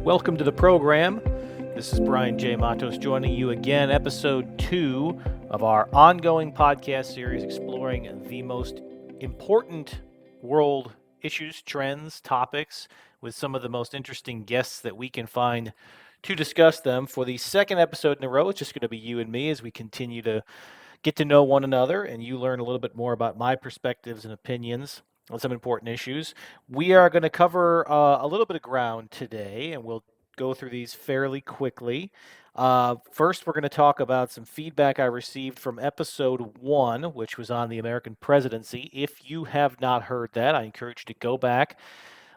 Welcome to the program. This is Brian J. Matos joining you again, episode 2 of our ongoing podcast series exploring the most important world issues, trends, topics with some of the most interesting guests that we can find to discuss them. For the second episode in a row, it's just going to be you and me as we continue to get to know one another and you learn a little bit more about my perspectives and opinions on some important issues. We are going to cover a little bit of ground today, and we'll go through these fairly quickly. First, we're going to talk about some feedback I received from episode 1, which was on the American presidency. If you have not heard that, I encourage you to go back,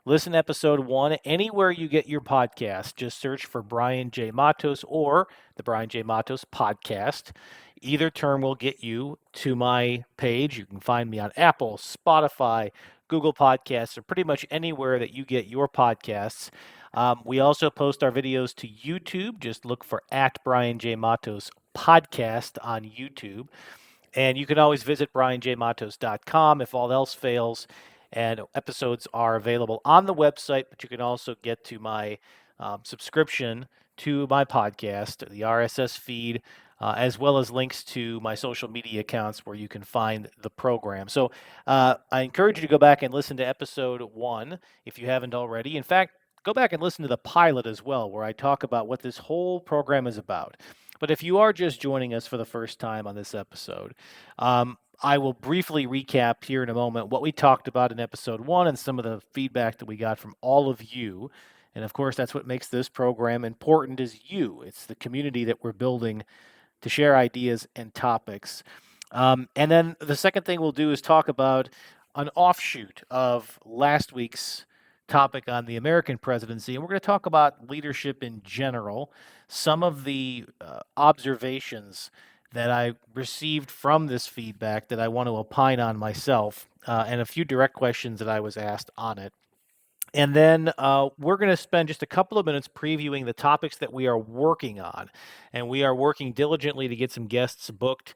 listen to episode 1 anywhere you get your podcast. Just search for Brian J. Matos or the Brian J. Matos podcast. Either term will get you to my page. You can find me on Apple, Spotify, Google Podcasts, or pretty much anywhere that you get your podcasts. We also post our videos to YouTube. Just look for @BrianJMatos podcast on YouTube. And you can always visit brianjmatos.com if all else fails. And episodes are available on the website, but you can also get to my subscription to my podcast, the RSS feed, as well as links to my social media accounts where you can find the program. So I encourage you to go back and listen to episode 1 if you haven't already. In fact, go back and listen to the pilot as well, where I talk about what this whole program is about. But if you are just joining us for the first time on this episode, I will briefly recap here in a moment what we talked about in episode 1 and some of the feedback that we got from all of you. And of course, that's what makes this program important is you. It's the community that we're building to share ideas and topics. And then the second thing we'll do is talk about an offshoot of last week's topic on the American presidency. And we're going to talk about leadership in general, some of the observations that I received from this feedback that I want to opine on myself, and a few direct questions that I was asked on it. And then we're going to spend just a couple of minutes previewing the topics that we are working on. And we are working diligently to get some guests booked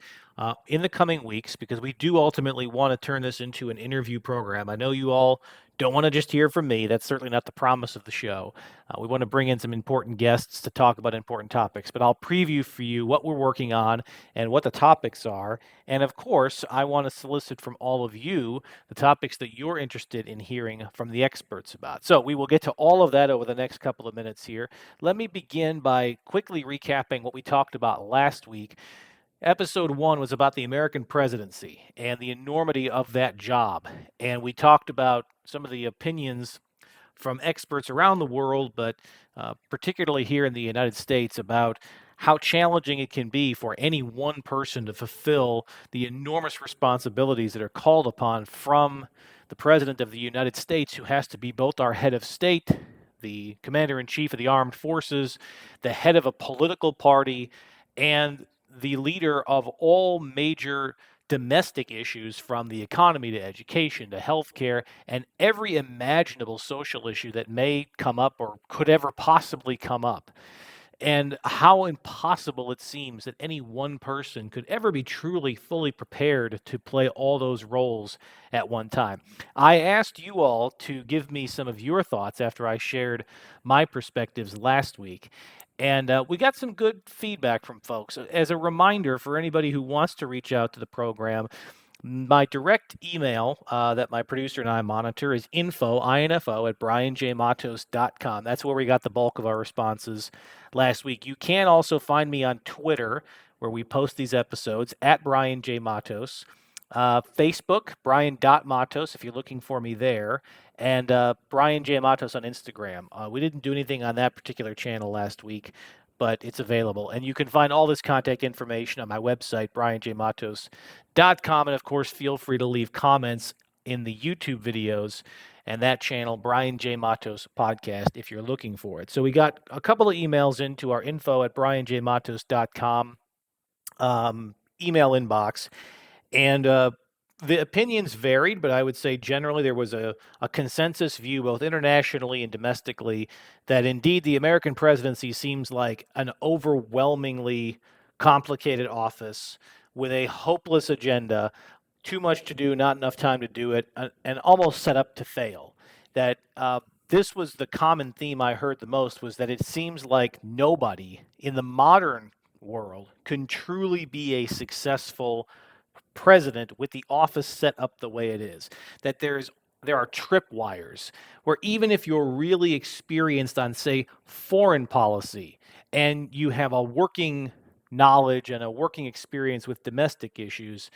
in the coming weeks because we do ultimately want to turn this into an interview program. I know you all don't want to just hear from me. That's certainly not the promise of the show. We want to bring in some important guests to talk about important topics, but I'll preview for you what we're working on and what the topics are. And of course, I want to solicit from all of you the topics that you're interested in hearing from the experts about. So we will get to all of that over the next couple of minutes here. Let me begin by quickly recapping what we talked about last week. Episode 1 was about the American presidency and the enormity of that job. And we talked about some of the opinions from experts around the world, but particularly here in the United States, about how challenging it can be for any one person to fulfill the enormous responsibilities that are called upon from the President of the United States, who has to be both our head of state, the commander-in-chief of the armed forces, the head of a political party, and the leader of all major domestic issues, from the economy to education to healthcare and every imaginable social issue that may come up or could ever possibly come up. And how impossible it seems that any one person could ever be truly fully prepared to play all those roles at one time. I asked you all to give me some of your thoughts after I shared my perspectives last week. And we got some good feedback from folks. As a reminder for anybody who wants to reach out to the program, my direct email that my producer and I monitor is info at brianjmatos.com. That's where we got the bulk of our responses last week. You can also find me on Twitter, where we post these episodes, at Brian J. Matos. Facebook, Brian.Matos, if you're looking for me there, and Brian J. Matos on Instagram. We didn't do anything on that particular channel last week, but it's available. And you can find all this contact information on my website, brianjmatos.com. And of course, feel free to leave comments in the YouTube videos and that channel, Brian J. Matos Podcast, if you're looking for it. So we got a couple of emails into our info at brianjmatos.com email inbox. And the opinions varied, but I would say generally there was a consensus view, both internationally and domestically, that indeed the American presidency seems like an overwhelmingly complicated office with a hopeless agenda, too much to do, not enough time to do it, and almost set up to fail. That this was the common theme I heard the most, was that it seems like nobody in the modern world can truly be a successful president with the office set up the way it is. That there are tripwires where even if you're really experienced on, say, foreign policy, and you have a working knowledge and a working experience with domestic issues,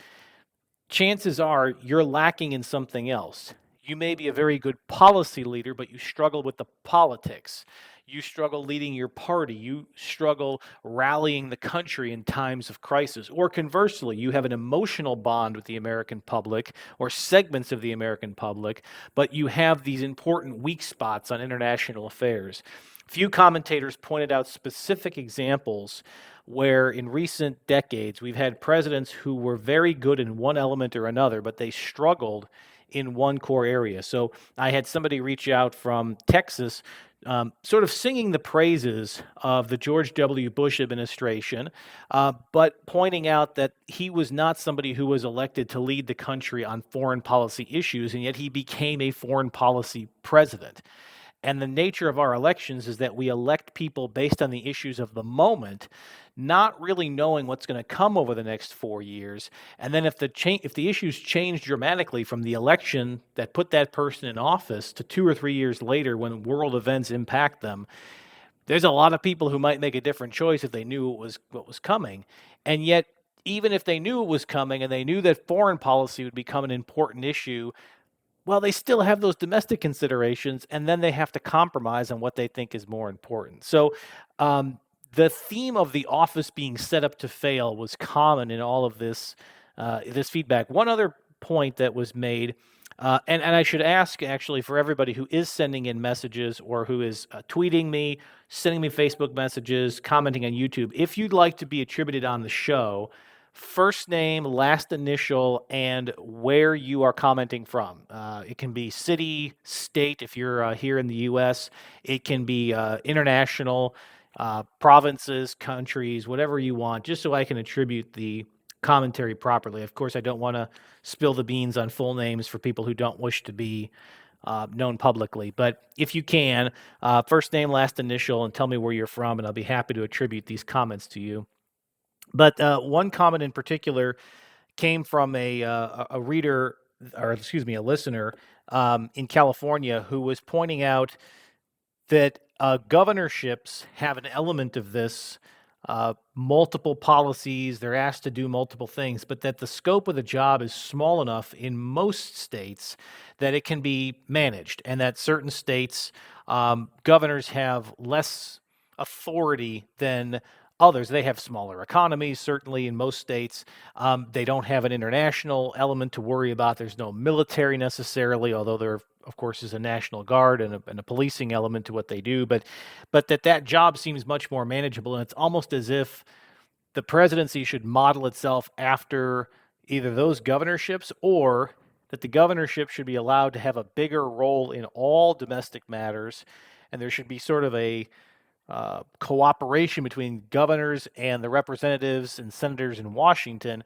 chances are you're lacking in something else. You may be a very good policy leader, but you struggle with the politics. You struggle leading your party. You struggle rallying the country in times of crisis. Or conversely, you have an emotional bond with the American public or segments of the American public, but you have these important weak spots on international affairs. Few commentators pointed out specific examples where in recent decades we've had presidents who were very good in one element or another, but they struggled in one core area. So I had somebody reach out from Texas, sort of singing the praises of the George W. Bush administration, but pointing out that he was not somebody who was elected to lead the country on foreign policy issues, and yet he became a foreign policy president. And the nature of our elections is that we elect people based on the issues of the moment, not really knowing what's going to come over the next 4 years. And then if the issues change dramatically from the election that put that person in office to 2 or 3 years later when world events impact them, there's a lot of people who might make a different choice if they knew what was coming. And yet, even if they knew it was coming and they knew that foreign policy would become an important issue, well, they still have those domestic considerations, and then they have to compromise on what they think is more important. So, the theme of the office being set up to fail was common in all of this feedback. One other point that was made, and I should ask actually for everybody who is sending in messages or who is tweeting me, sending me Facebook messages, commenting on YouTube, if you'd like to be attributed on the show, first name, last initial, and where you are commenting from. It can be city, state, if you're here in the U.S. It can be international, provinces, countries, whatever you want, just so I can attribute the commentary properly. Of course, I don't want to spill the beans on full names for people who don't wish to be known publicly. But if you can, first name, last initial, and tell me where you're from, and I'll be happy to attribute these comments to you. But one comment in particular came from a reader, or excuse me, a listener in California who was pointing out that governorships have an element of this, multiple policies, they're asked to do multiple things, but that the scope of the job is small enough in most states that it can be managed, and that certain states, governors have less authority than others. They have smaller economies, certainly in most states. They don't have an international element to worry about. There's no military necessarily, although there, of course, is a National Guard and a policing element to what they do. But that job seems much more manageable, and it's almost as if the presidency should model itself after either those governorships, or that the governorship should be allowed to have a bigger role in all domestic matters, and there should be sort of a cooperation between governors and the representatives and senators in Washington,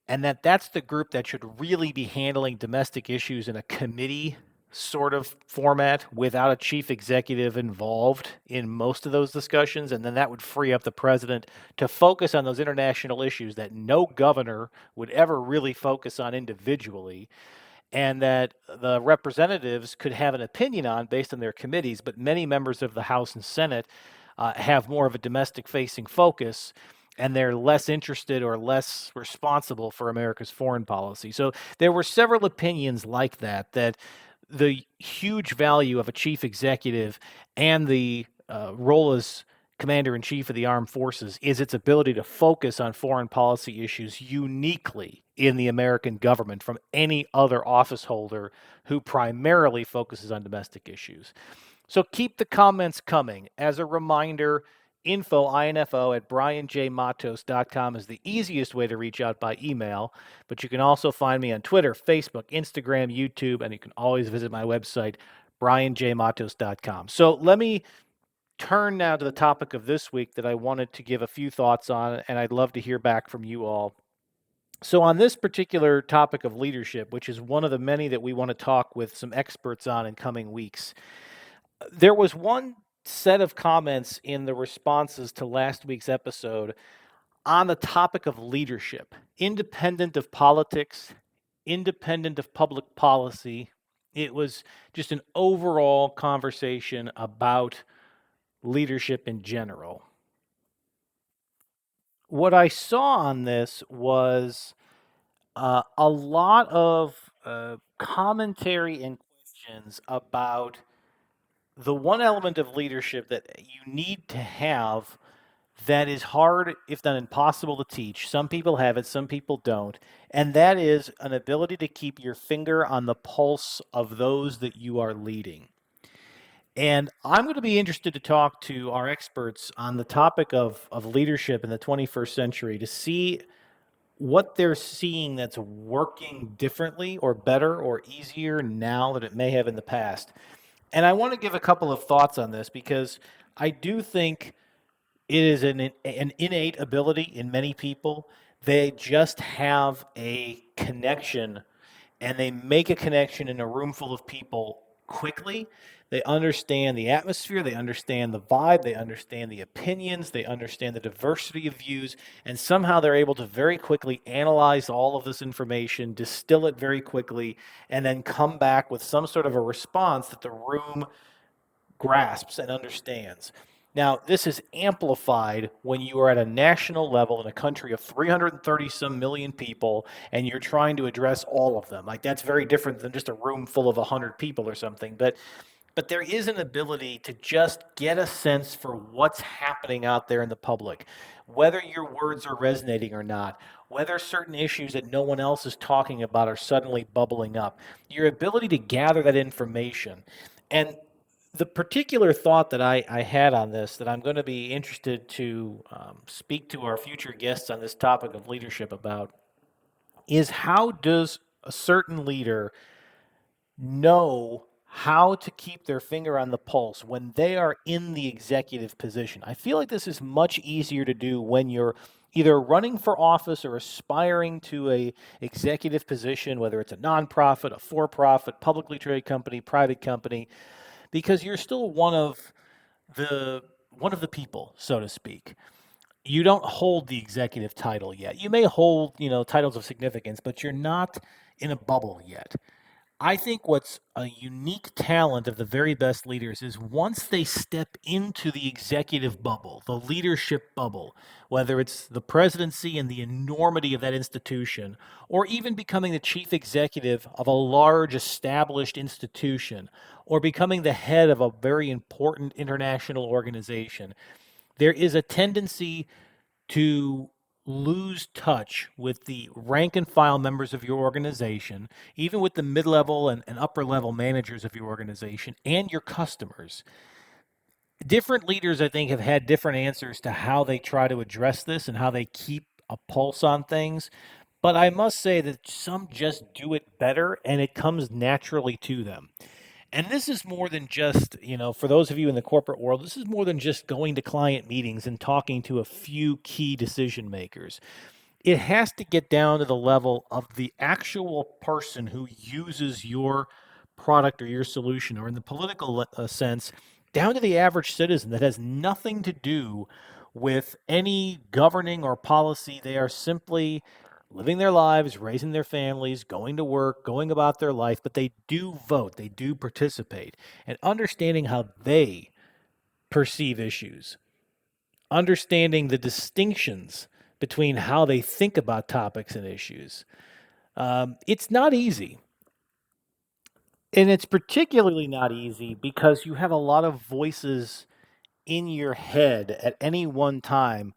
and that's the group that should really be handling domestic issues in a committee sort of format without a chief executive involved in most of those discussions. And then that would free up the president to focus on those international issues that no governor would ever really focus on individually, and that the representatives could have an opinion on based on their committees. But many members of the House and Senate have more of a domestic-facing focus, and they're less interested or less responsible for America's foreign policy. So there were several opinions like that the huge value of a chief executive and the role as commander-in-chief of the armed forces is its ability to focus on foreign policy issues uniquely in the American government from any other office holder who primarily focuses on domestic issues. So keep the comments coming. As a reminder, info at brianjmatos.com is the easiest way to reach out by email, but you can also find me on Twitter, Facebook, Instagram, YouTube, and you can always visit my website, brianjmatos.com. So let me turn now to the topic of this week that I wanted to give a few thoughts on, and I'd love to hear back from you all. So on this particular topic of leadership, which is one of the many that we want to talk with some experts on in coming weeks, There was one set of comments in the responses to last week's episode on the topic of leadership, independent of politics, independent of public policy. It was just an overall conversation about leadership in general. What I saw on this was a lot of commentary and questions about the one element of leadership that you need to have that is hard, if not impossible, to teach. Some people have it, some people don't. And that is an ability to keep your finger on the pulse of those that you are leading. And I'm going to be interested to talk to our experts on the topic of leadership in the 21st century to see what they're seeing that's working differently or better or easier now than it may have in the past. And I want to give a couple of thoughts on this because I do think it is an innate ability in many people. They just have a connection and they make a connection in a room full of people quickly. They understand the atmosphere, they understand the vibe, they understand the opinions, they understand the diversity of views, and somehow they're able to very quickly analyze all of this information, distill it very quickly, and then come back with some sort of a response that the room grasps and understands. Now, this is amplified when you are at a national level in a country of 330 some million people and you're trying to address all of them. Like that's very different than just a room full of 100 people or something. But there is an ability to just get a sense for what's happening out there in the public, whether your words are resonating or not, whether certain issues that no one else is talking about are suddenly bubbling up. Your ability to gather that information. And the particular thought that I had on this that I'm going to be interested to speak to our future guests on this topic of leadership about is how does a certain leader know how to keep their finger on the pulse when they are in the executive position? I feel like this is much easier to do when you're either running for office or aspiring to a executive position, whether it's a nonprofit, a for-profit, publicly traded company, private company, because you're still one of the people, so to speak. You don't hold the executive title yet. You may hold, titles of significance, but you're not in a bubble yet. I think what's a unique talent of the very best leaders is once they step into the executive bubble, the leadership bubble, whether it's the presidency and the enormity of that institution, or even becoming the chief executive of a large established institution, or becoming the head of a very important international organization, there is a tendency to lose touch with the rank and file members of your organization, even with the mid level and upper level managers of your organization and your customers. Different leaders, I think, have had different answers to how they try to address this and how they keep a pulse on things. But I must say that some just do it better and it comes naturally to them. And this is more than just, for those of you in the corporate world, this is more than just going to client meetings and talking to a few key decision makers. It has to get down to the level of the actual person who uses your product or your solution, or in the political sense, down to the average citizen that has nothing to do with any governing or policy. They are simply living their lives, raising their families, going to work, going about their life, but they do vote, they do participate, and understanding how they perceive issues, understanding the distinctions between how they think about topics and issues. It's not easy. And it's particularly not easy because you have a lot of voices in your head at any one time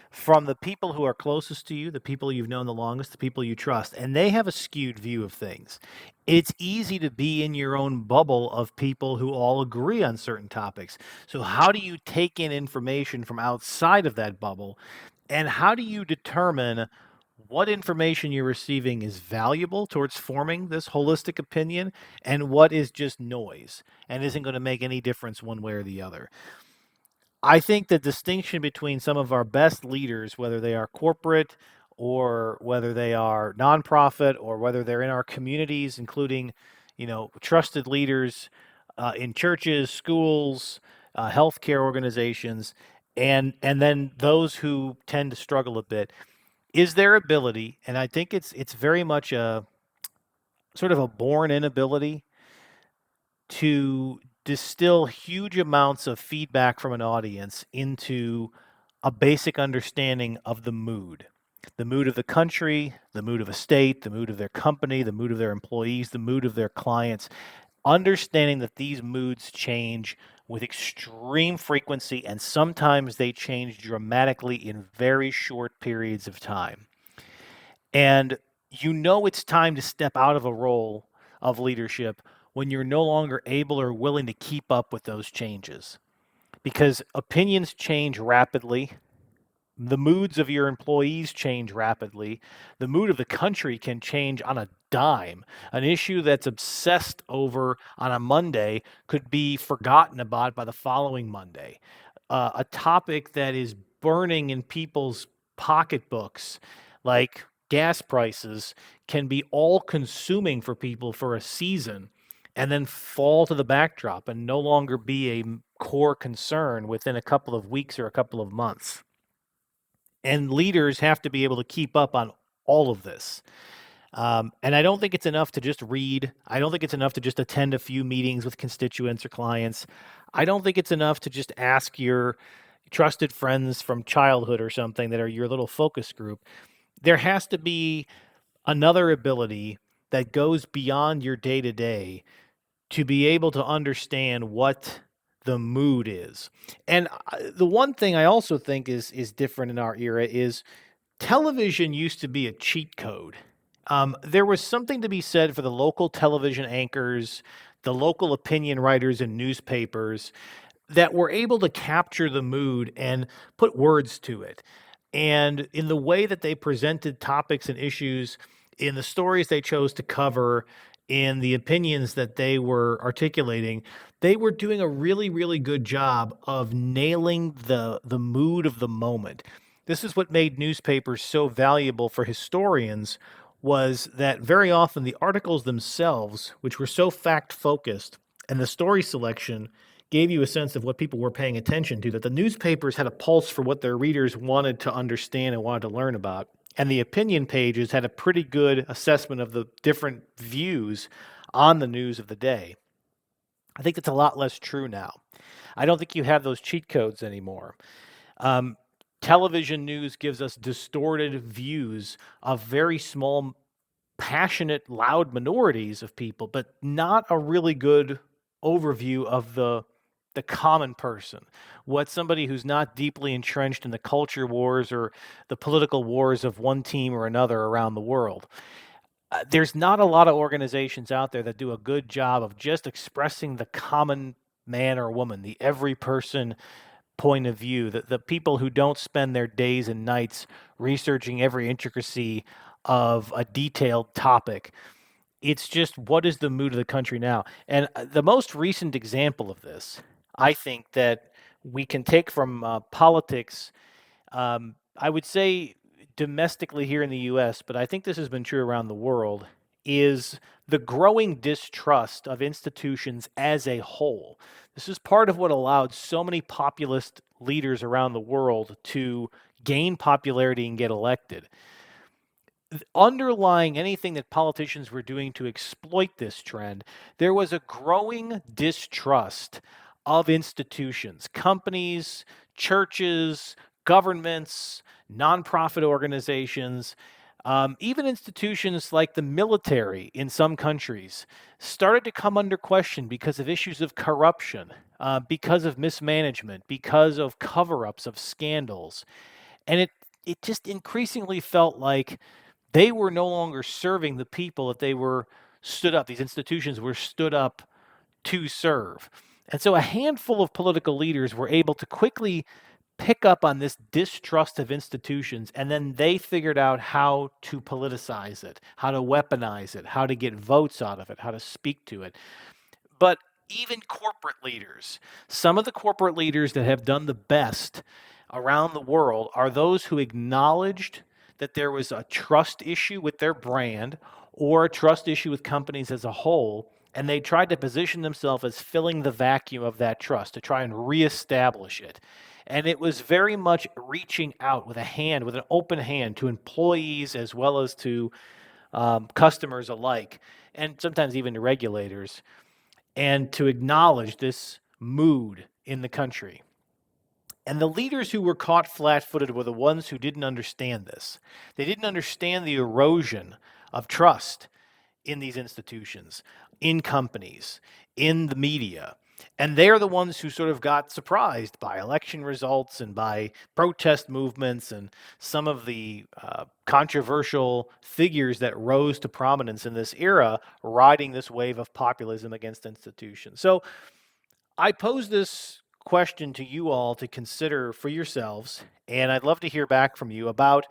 from the people who are closest to you, the people you've known the longest, the people you trust, and they have a skewed view of things. It's easy to be in your own bubble of people who all agree on certain topics. So, how do you take in information from outside of that bubble? And how do you determine what information you're receiving is valuable towards forming this holistic opinion and what is just noise and isn't going to make any difference one way or the other? I think the distinction between some of our best leaders, whether they are corporate or whether they are nonprofit or whether they're in our communities, including, trusted leaders, in churches, schools, healthcare organizations, and then those who tend to struggle a bit, is their ability, and I think it's very much a sort of a born inability to distill huge amounts of feedback from an audience into a basic understanding of the mood of the country, the mood of a state, the mood of their company, the mood of their employees, the mood of their clients, understanding that these moods change with extreme frequency and sometimes they change dramatically in very short periods of time. And you know it's time to step out of a role of leadership when you're no longer able or willing to keep up with those changes because opinions change rapidly. The moods of your employees change rapidly. The mood of the country can change on a dime. An issue that's obsessed over on a Monday could be forgotten about by the following Monday. A topic that is burning in people's pocketbooks, like gas prices, can be all consuming for people for a season and then fall to the backdrop and no longer be a core concern within a couple of weeks or a couple of months. And leaders have to be able to keep up on all of this. And I don't think it's enough to just read. I don't think it's enough to just attend a few meetings with constituents or clients. I don't think it's enough to just ask your trusted friends from childhood or something that are your little focus group. There has to be another ability that goes beyond your day to day to be able to understand what the mood is. And the one thing I also think is different in our era is television used to be a cheat code. There was something to be said for the local television anchors, the local opinion writers in newspapers that were able to capture the mood and put words to it. And in the way that they presented topics and issues, in the stories they chose to cover, in the opinions that they were articulating, they were doing a really, really good job of nailing the mood of the moment. This is what made newspapers so valuable for historians was that very often the articles themselves, which were so fact focused, and the story selection gave you a sense of what people were paying attention to, that the newspapers had a pulse for what their readers wanted to understand and wanted to learn about. And the opinion pages had a pretty good assessment of the different views on the news of the day. I think that's a lot less true now. I don't think you have those cheat codes anymore. Television news gives us distorted views of very small, passionate, loud minorities of people, but not a really good overview of the common person, what somebody who's not deeply entrenched in the culture wars or the political wars of one team or another around the world. There's not a lot of organizations out there that do a good job of just expressing the common man or woman, the every person point of view, the people who don't spend their days and nights researching every intricacy of a detailed topic. It's just what is the mood of the country now? And the most recent example of this, I think, that we can take from politics, I would say domestically here in the US, but I think this has been true around the world, is the growing distrust of institutions as a whole. This is part of what allowed so many populist leaders around the world to gain popularity and get elected. Underlying anything that politicians were doing to exploit this trend, there was a growing distrust of institutions, companies, churches, governments, nonprofit organizations, even institutions like the military in some countries started to come under question because of issues of corruption, because of mismanagement, because of cover-ups of scandals. And it just increasingly felt like they were no longer serving the people that they were stood up. These institutions were stood up to serve. And so a handful of political leaders were able to quickly pick up on this distrust of institutions, and then they figured out how to politicize it, how to weaponize it, how to get votes out of it, how to speak to it. But even corporate leaders, some of the corporate leaders that have done the best around the world are those who acknowledged that there was a trust issue with their brand or a trust issue with companies as a whole, and they tried to position themselves as filling the vacuum of that trust to try and reestablish it. And it was very much reaching out with a hand, with an open hand, to employees as well as to customers alike, and sometimes even to regulators, and to acknowledge this mood in the country. And the leaders who were caught flat footed were the ones who didn't understand this. They didn't understand the erosion of trust in these institutions, in companies, in the media. And they're the ones who sort of got surprised by election results and by protest movements and some of the controversial figures that rose to prominence in this era, riding this wave of populism against institutions. So I pose this question to you all to consider for yourselves, and I'd love to hear back from you about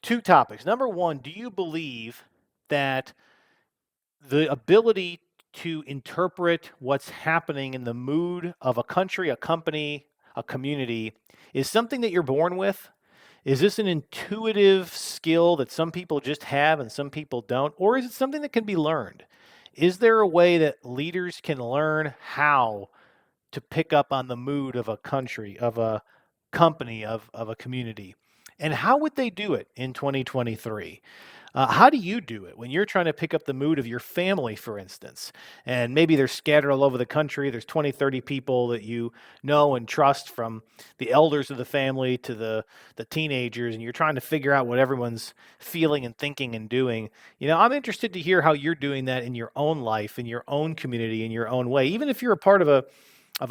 two topics. Number one, do you believe that the ability to interpret what's happening in the mood of a country, a company, a community is something that you're born with? Is this an intuitive skill that some people just have and some people don't? Or is it something that can be learned? Is there a way that leaders can learn how to pick up on the mood of a country, of a company, of a community? And how would they do it in 2023? How do you do it when you're trying to pick up the mood of your family, for instance? And maybe they're scattered all over the country. There's 20, 30 people that you know and trust, from the elders of the family to the teenagers, and you're trying to figure out what everyone's feeling and thinking and doing. I'm interested to hear how you're doing that in your own life, in your own community, in your own way, even if you're a part of a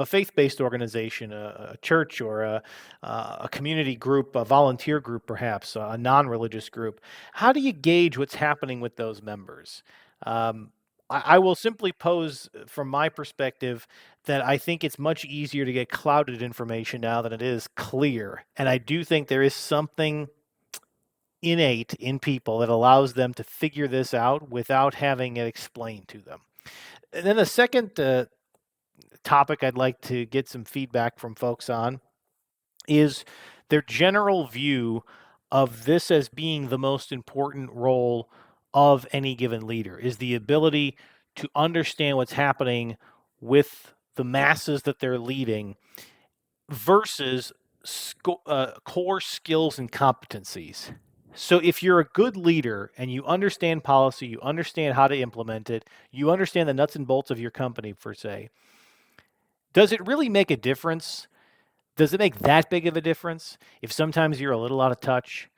faith-based organization, a church, or a community group, a volunteer group, perhaps a non-religious group. How do you gauge what's happening with those members? I will simply pose, from my perspective, that I think it's much easier to get clouded information now than it is clear. And I do think there is something innate in people that allows them to figure this out without having it explained to them. And then the second topic I'd like to get some feedback from folks on is their general view of this as being the most important role of any given leader, is the ability to understand what's happening with the masses that they're leading versus core skills and competencies. So if you're a good leader and you understand policy, you understand how to implement it, you understand the nuts and bolts of your company, per se, does it really make a difference? Does it make that big of a difference if sometimes you're a little out of touch?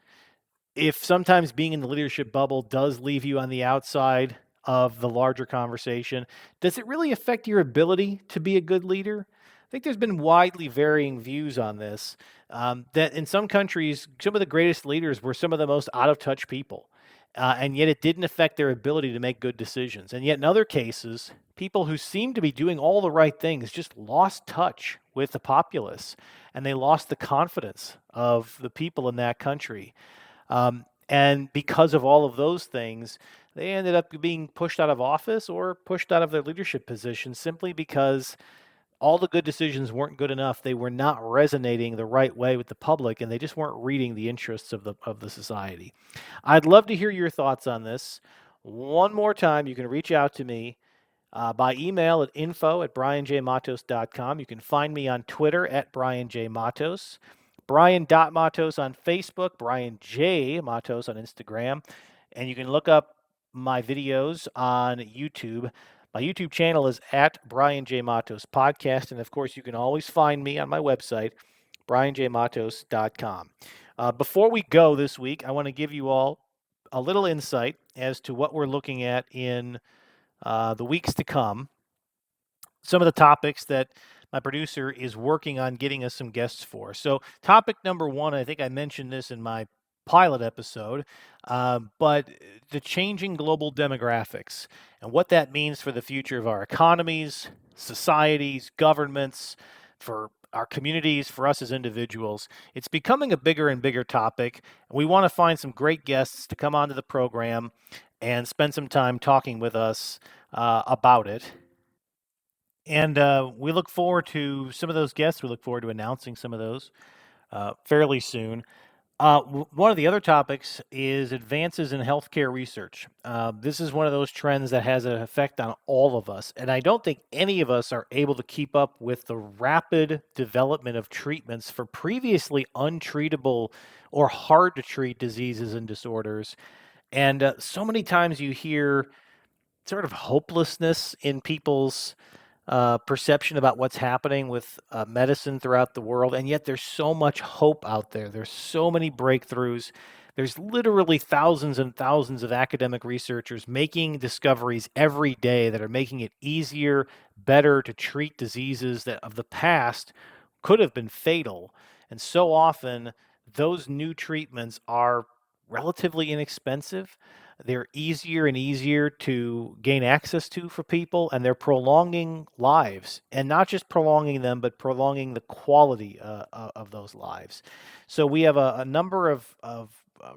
If sometimes being in the leadership bubble does leave you on the outside of the larger conversation, does it really affect your ability to be a good leader? I think there's been widely varying views on this, that in some countries, some of the greatest leaders were some of the most out of touch people. And yet it didn't affect their ability to make good decisions. And yet in other cases, people who seemed to be doing all the right things just lost touch with the populace, and they lost the confidence of the people in that country. And because of all of those things, they ended up being pushed out of office or pushed out of their leadership positions simply because all the good decisions weren't good enough. They were not resonating the right way with the public, and they just weren't reading the interests of the society. I'd love to hear your thoughts on this. One more time, you can reach out to me by email at info@brianjmatos.com. You can find me on Twitter at Brian J. Matos, Brian.Matos on Facebook, Brian J. Matos on Instagram, and you can look up my videos on YouTube. My YouTube channel is at Brian J. Matos Podcast, and of course, you can always find me on my website, brianjmatos.com. Before we go this week, I want to give you all a little insight as to what we're looking at in the weeks to come. Some of the topics that my producer is working on getting us some guests for. So, topic number one, I think I mentioned this in my pilot episode, but the changing global demographics and what that means for the future of our economies, societies, governments, for our communities, for us as individuals. It's becoming a bigger and bigger topic. And we want to find some great guests to come onto the program and spend some time talking with us about it. And we look forward to some of those guests. We look forward to announcing some of those fairly soon. One of the other topics is advances in healthcare research. This is one of those trends that has an effect on all of us, and I don't think any of us are able to keep up with the rapid development of treatments for previously untreatable or hard to treat diseases and disorders. And so many times you hear sort of hopelessness in people's perception about what's happening with medicine throughout the world, and yet there's so much hope out there. There's so many breakthroughs. There's literally thousands and thousands of academic researchers making discoveries every day that are making it easier, better to treat diseases that of the past could have been fatal. And so often, those new treatments are relatively inexpensive. They're easier and easier to gain access to for people, and they're prolonging lives, and not just prolonging them, but prolonging the quality of those lives. So we have a number of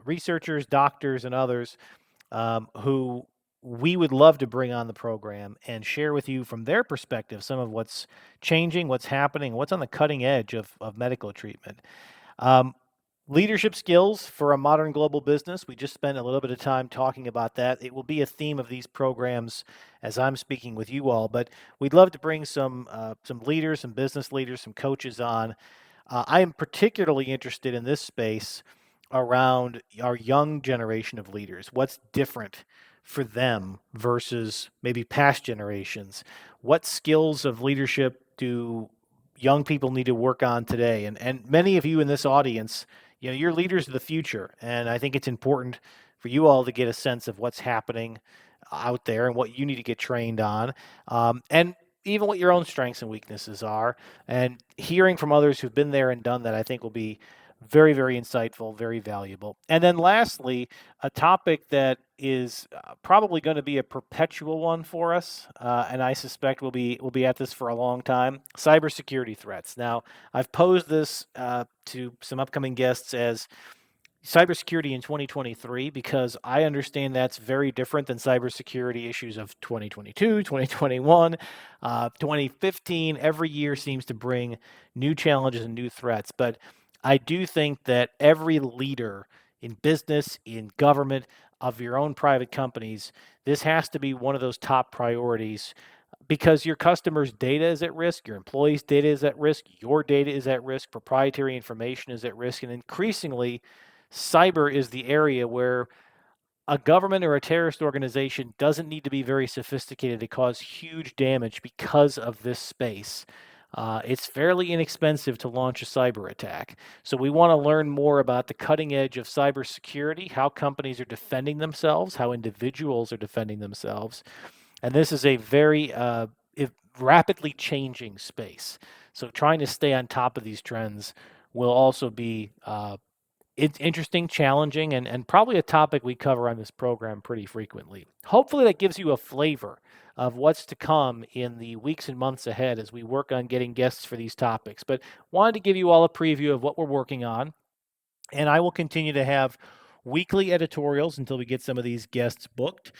researchers, doctors, and others who we would love to bring on the program and share with you from their perspective some of what's changing, what's happening, what's on the cutting edge of medical treatment. Um, Leadership skills for a modern global business. We just spent a little bit of time talking about that. It will be a theme of these programs as I'm speaking with you all, but we'd love to bring some leaders, some business leaders, some coaches on. I am particularly interested in this space around our young generation of leaders. What's different for them versus maybe past generations? What skills of leadership do young people need to work on today? And many of you in this audience, you're leaders of the future, and I think it's important for you all to get a sense of what's happening out there and what you need to get trained on, and even what your own strengths and weaknesses are. And hearing from others who've been there and done that, I think will be very, very insightful, very valuable. And then lastly, a topic that is probably going to be a perpetual one for us, and I suspect we'll be at this for a long time: cybersecurity threats. Now, I've posed this to some upcoming guests as cybersecurity in 2023 because I understand that's very different than cybersecurity issues of 2022, 2021, 2015. Every year seems to bring new challenges and new threats. But I do think that every leader in business, in government, of your own private companies, this has to be one of those top priorities because your customers' data is at risk, your employees' data is at risk, your data is at risk, proprietary information is at risk, and increasingly, cyber is the area where a government or a terrorist organization doesn't need to be very sophisticated to cause huge damage because of this space. It's fairly inexpensive to launch a cyber attack. So we want to learn more about the cutting edge of cybersecurity, how companies are defending themselves, how individuals are defending themselves. And this is a very rapidly changing space. So trying to stay on top of these trends will also be it's interesting, challenging, and probably a topic we cover on this program pretty frequently. Hopefully, that gives you a flavor of what's to come in the weeks and months ahead as we work on getting guests for these topics. But wanted to give you all a preview of what we're working on, and I will continue to have weekly editorials until we get some of these guests booked.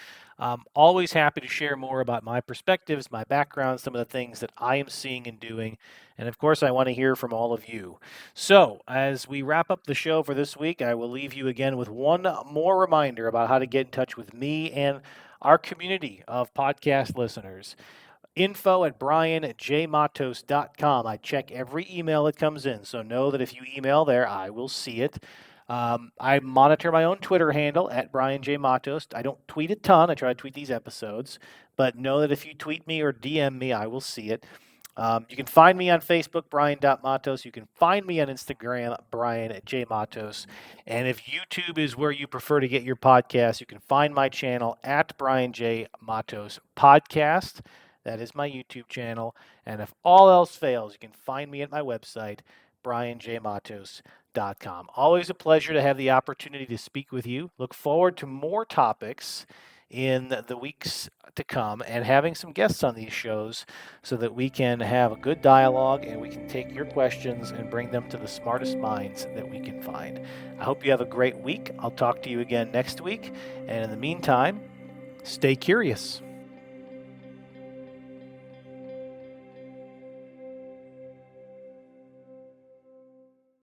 Always happy to share more about my perspectives, my background, some of the things that I am seeing and doing. And of course, I want to hear from all of you. So, as we wrap up the show for this week, I will leave you again with one more reminder about how to get in touch with me and our community of podcast listeners. info@brianjmatos.com. I check every email that comes in, so know that if you email there, I will see it. I monitor my own Twitter handle at Brian J. Matos. I don't tweet a ton. I try to tweet these episodes, but know that if you tweet me or DM me, I will see it. You can find me on Facebook, Brian.Matos. You can find me on Instagram, Brian J. Matos. And if YouTube is where you prefer to get your podcast, you can find my channel at Brian J. Matos Podcast. That is my YouTube channel. And if all else fails, you can find me at my website, brianjmatos.com. Always a pleasure to have the opportunity to speak with you. Look forward to more topics in the weeks to come and having some guests on these shows so that we can have a good dialogue and we can take your questions and bring them to the smartest minds that we can find. I hope you have a great week. I'll talk to you again next week. And in the meantime, stay curious.